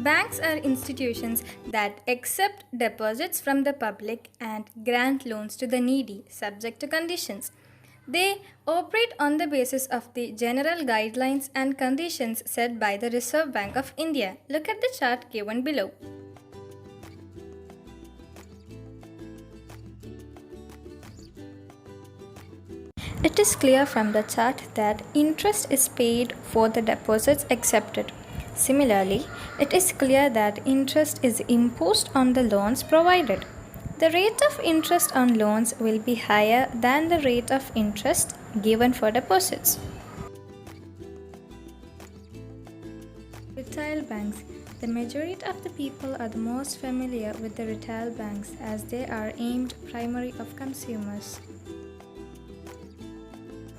Banks are institutions that accept deposits from the public and grant loans to the needy, subject to conditions. They operate on the basis of the general guidelines and conditions set by the Reserve Bank of India. Look at the chart given below. It is clear from the chart that interest is paid for the deposits accepted. Similarly, it is clear that interest is imposed on the loans provided. The rate of interest on loans will be higher than the rate of interest given for deposits. Retail banks. The majority of the people are the most familiar with the retail banks as they are aimed primarily of consumers.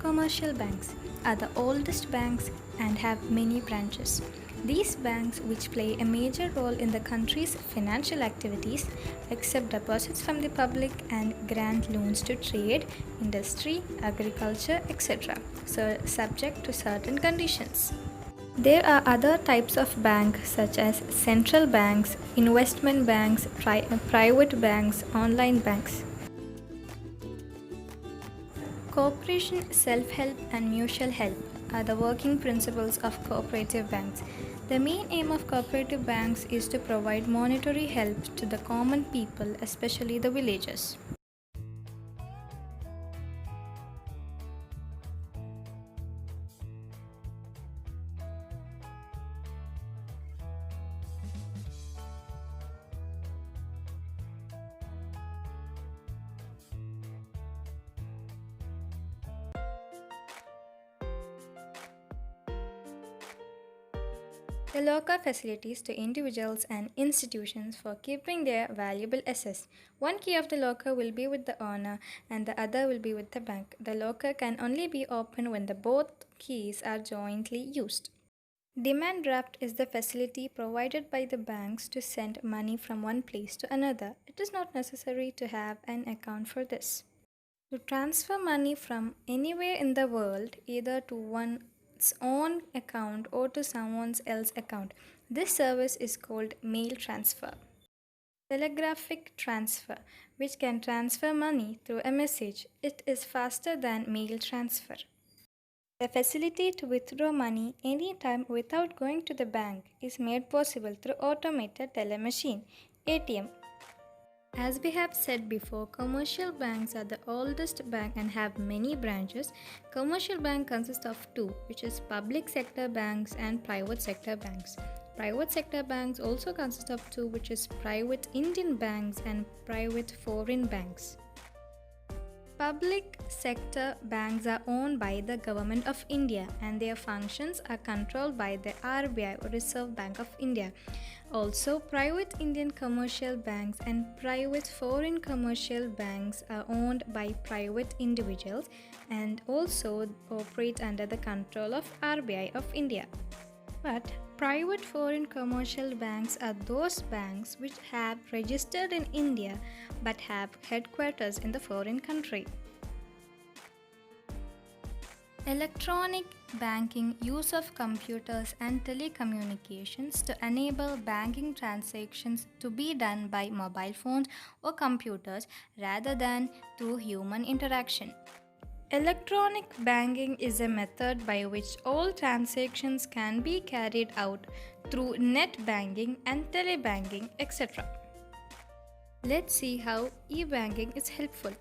Commercial banks are the oldest banks and have many branches. These banks, which play a major role in the country's financial activities, accept deposits from the public and grant loans to trade, industry, agriculture, etc., so subject to certain conditions. There are other types of banks such as central banks, investment banks, private banks, online banks. Cooperation, self-help and mutual help are the working principles of cooperative banks. The main aim of cooperative banks is to provide monetary help to the common people, especially the villagers. The locker facilities to individuals and institutions for keeping their valuable assets. One key of the locker will be with the owner and the other will be with the bank. The locker can only be opened when the both keys are jointly used. Demand draft is the facility provided by the banks to send money from one place to another. It is not necessary to have an account for this. To transfer money from anywhere in the world, either to one's own account or to someone else's account, this service is called mail transfer. Telegraphic transfer, which can transfer money through a message. It is faster than mail transfer. The facility to withdraw money anytime without going to the bank is made possible through automated teller machine (ATM). As we have said before, commercial banks are the oldest bank and have many branches. Commercial bank consists of two, which is public sector banks and private sector banks. Private sector banks also consist of two, which is private Indian banks and private foreign banks. Public sector banks are owned by the Government of India and their functions are controlled by the RBI or Reserve Bank of India. Also, private Indian commercial banks and private foreign commercial banks are owned by private individuals and also operate under the control of RBI of India. But private foreign commercial banks are those banks which have registered in India but have headquarters in the foreign country. Electronic banking use of computers and telecommunications to enable banking transactions to be done by mobile phones or computers rather than through human interaction. Electronic banking is a method by which all transactions can be carried out through net banking and telebanking, etc. Let's see how e-banking is helpful.